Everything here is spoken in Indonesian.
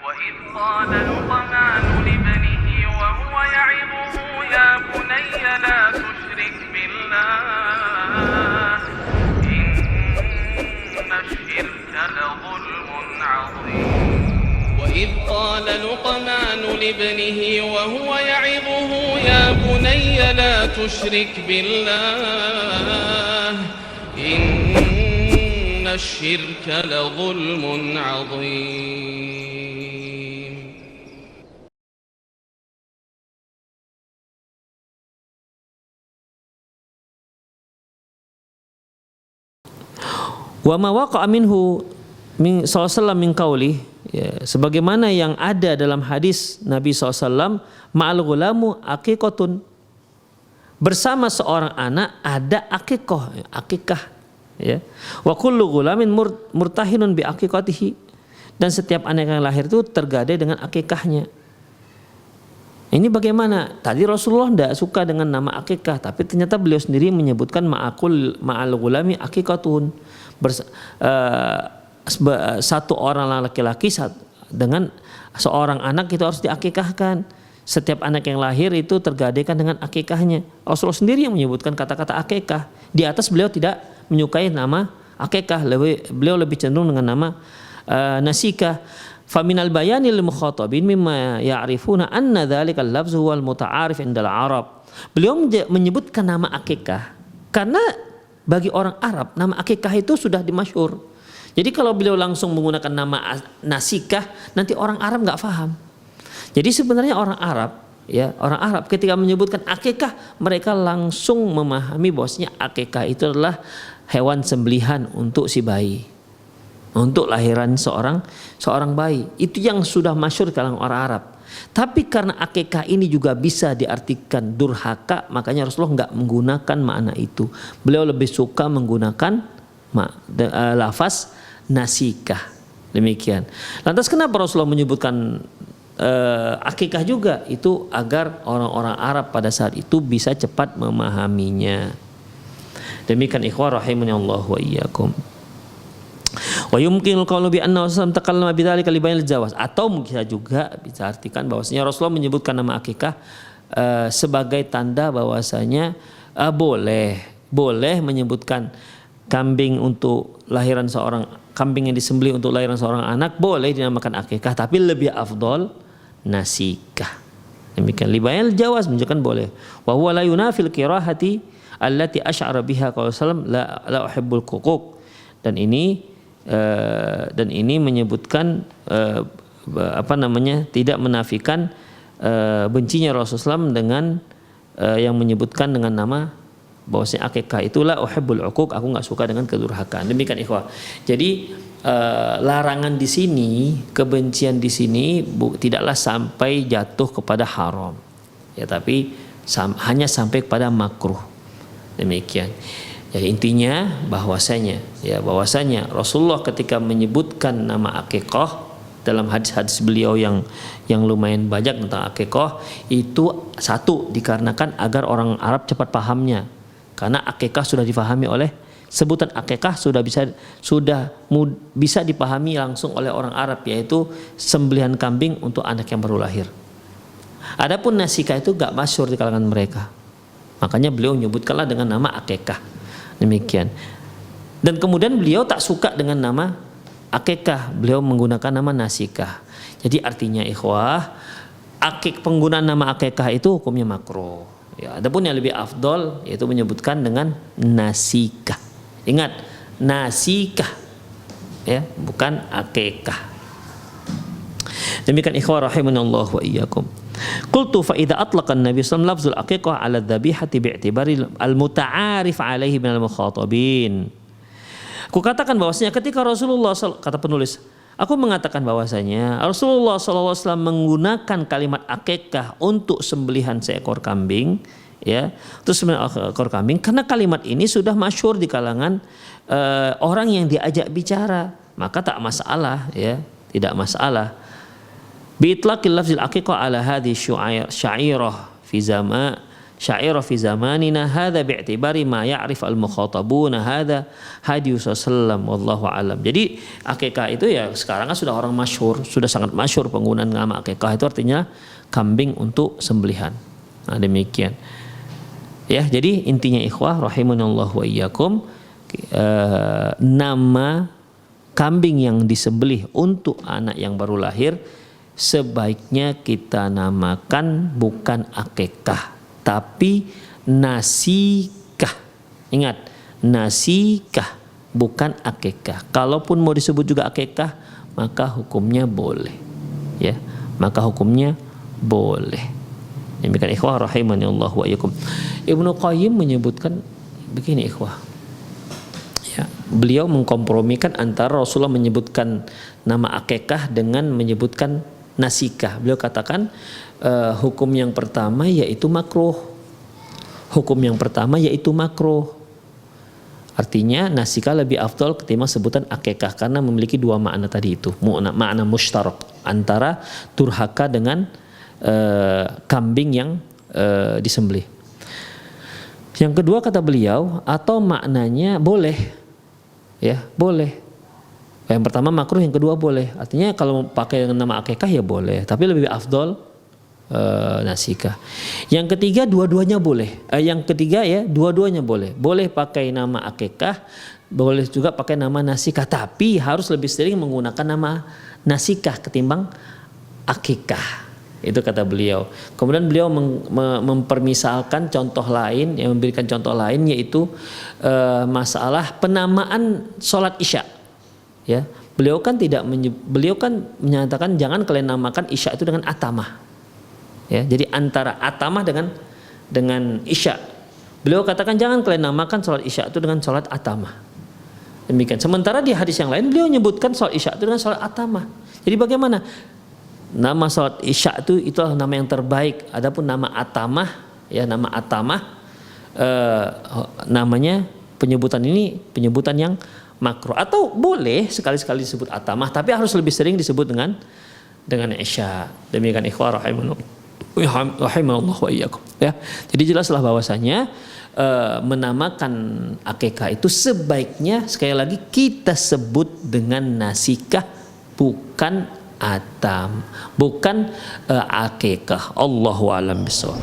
وإذ قال لقمان لابنه وهو يعظه يا بني لا تشرك بالله إن الشرك لظلم عظيم وإذ قال لقمان لابنه وهو يعظه يا بني لا تشرك بالله إن الشرك لظلم عظيم. Wa ma waqa'a minhu min sallallahu min qauli, ya, sebagaimana yang ada dalam hadis Nabi SAW, ma'al ghulamu aqiqatun, bersama seorang anak ada akikah, ya. Wa kullu ghulamin murtahinun bi aqiqatihi, dan setiap anak yang lahir itu tergadai dengan akikahnya. Ini bagaimana? Tadi Rasulullah tidak suka dengan nama akikah, tapi ternyata beliau sendiri menyebutkan ma'al ghulami aqiqatun, satu orang laki-laki dengan seorang anak itu harus diakikahkan. Setiap anak yang lahir itu tergadaikan dengan akikahnya. Rasulullah sendiri yang menyebutkan kata-kata akikah. Di atas beliau tidak menyukai nama akikah, beliau lebih cenderung dengan nama nasikah. Faminal bayani lil mukhatabin mimma ya'rifuna anna dzalikal lafzu wal muta'arif indal Arab. Beliau menyebutkan nama akikah karena bagi orang Arab nama akikah itu sudah dimasyhur. Jadi kalau beliau langsung menggunakan nama nasikah, nanti orang Arab nggak paham. Jadi sebenarnya orang Arab ketika menyebutkan akikah, mereka langsung memahami bahwasanya akikah itu adalah hewan sembelihan untuk si bayi, untuk lahiran seorang bayi. Itu yang sudah masyhur di kalangan orang Arab. Tapi karena akikah ini juga bisa diartikan durhaka, makanya Rasulullah nggak menggunakan makna itu. Beliau lebih suka menggunakan lafaz nasikah. Demikian. Lantas kenapa Rasulullah menyebutkan akikah juga? Itu agar orang-orang Arab pada saat itu bisa cepat memahaminya. Demikian ikhwah rahimani Allah wa iyyakum. Wa yumkinul qawlu bi anna Rasulullah takallama bidzalika li bayanil jawaz, atau bisa juga bisa artikan bahwasanya Rasulullah menyebutkan nama akikah sebagai tanda bahwasanya boleh menyebutkan kambing untuk lahiran seorang, kambing yang disembelih untuk lahiran seorang anak boleh dinamakan akikah, tapi lebih afdol nasikah. Demikian li bayanil jawaz menunjukkan boleh. Wa huwa la yunafil qirahati allati asy'ara biha qala sallam la uhibbul ququq. Dan ini menyebutkan tidak menafikan bencinya Rasulullah SAW dengan yang menyebutkan dengan nama bahwasanya akikah itulah uhibbul uquq, aku enggak suka dengan kedurhakaan. Demikian ikhwah. Jadi larangan di sini, kebencian di sini tidaklah sampai jatuh kepada haram. Ya, tapi hanya sampai kepada makruh. Demikian. Ya, intinya bahwasanya Rasulullah ketika menyebutkan nama akikah dalam hadis-hadis beliau yang lumayan banyak tentang akikah itu, satu, dikarenakan agar orang Arab cepat pahamnya, karena akikah sudah difahami oleh sebutan akikah sudah bisa dipahami langsung oleh orang Arab, yaitu sembelihan kambing untuk anak yang baru lahir. Adapun nasikah itu gak masyhur di kalangan mereka, makanya beliau menyebutkanlah dengan nama akikah. Demikian. Dan kemudian beliau tak suka dengan nama akikah, beliau menggunakan nama nasikah. Jadi artinya ikhwah, penggunaan nama akikah itu hukumnya makruh. Ya, adapun yang lebih afdol yaitu menyebutkan dengan nasikah. Ingat, nasikah, ya, bukan akikah. Demikian ikhwah rahimanallahu wa iyyakum. Qultu fa idza atlaqa an-nabi sallallahu alaihi wasallam lafzul aqiqah 'ala dzabihati bi'tibari al-muta'arif 'alaihi min al-mukhatabin. Aku katakan bahwasanya ketika Rasulullah kata penulis, aku mengatakan bahwasanya Rasulullah sallallahu alaihi wasallam menggunakan kalimat aqiqah untuk sembelihan seekor kambing, ya, terus seekor kambing, karena kalimat ini sudah masyhur di kalangan orang yang diajak bicara, maka tak masalah, ya, tidak masalah. Bi itlaqil lafzil aqiqah ala hadhihi sya'irah fi syaira fi zamanina hadza bi'tibari ma ya'rif al-mukhatabuna hadza hadiyu sallam wallahu alam. Jadi akikah itu ya sekarang kan sudah orang masyhur, sudah sangat masyhur penggunaan nama akikah itu artinya kambing untuk sembelihan. Nah, demikian. Ya, jadi intinya ikhwah rahimanallahu wa iyyakum, nama kambing yang disembelih untuk anak yang baru lahir sebaiknya kita namakan bukan akikah tapi nasikah. Ingat, nasikah bukan akikah. Kalaupun mau disebut juga akikah maka hukumnya boleh. Ya, maka hukumnya boleh. Demikian ikhwah rahimanallahu wa iyyakum. Ibnu Qayyim menyebutkan begini ikhwah. Ya, beliau mengkompromikan antara Rasulullah menyebutkan nama akikah dengan menyebutkan nasikah. Beliau katakan hukum yang pertama yaitu makruh. Hukum yang pertama yaitu makruh. Artinya nasikah lebih afdal ketimbang sebutan akikah karena memiliki dua makna tadi itu. Makna mushtarak antara durhaka dengan kambing yang disembelih. Yang kedua kata beliau atau maknanya boleh. Ya, boleh. Yang pertama makruh, yang kedua boleh. Artinya kalau pakai dengan nama akikah ya boleh, tapi lebih afdol nasikah. Yang ketiga dua-duanya boleh. Yang ketiga ya dua-duanya boleh. Boleh pakai nama akikah, boleh juga pakai nama nasikah, tapi harus lebih sering menggunakan nama nasikah ketimbang akikah. Itu kata beliau. Kemudian beliau mempermisalkan contoh lain, yang memberikan contoh lain yaitu masalah penamaan sholat isya. Ya, beliau kan menyatakan jangan kalian namakan isya itu dengan atamah. Ya, jadi antara atamah dengan isya. Beliau katakan jangan kalian namakan sholat isya itu dengan sholat atamah. Demikian. Sementara di hadis yang lain beliau menyebutkan sholat isya itu dengan sholat atamah. Jadi bagaimana? Nama sholat isya itu itulah nama yang terbaik. Adapun nama atamah, ya nama atamah, namanya penyebutan ini penyebutan yang makruh, atau boleh sekali-sekali disebut atamah, tapi harus lebih sering disebut dengan isya. Demikian ikhwah rahimanallahu wa iyyakum. Ya, jadi jelaslah bahwasanya menamakan akikah itu sebaiknya sekali lagi kita sebut dengan nasikah bukan bukan akikah. Allahu a'lam bishawab.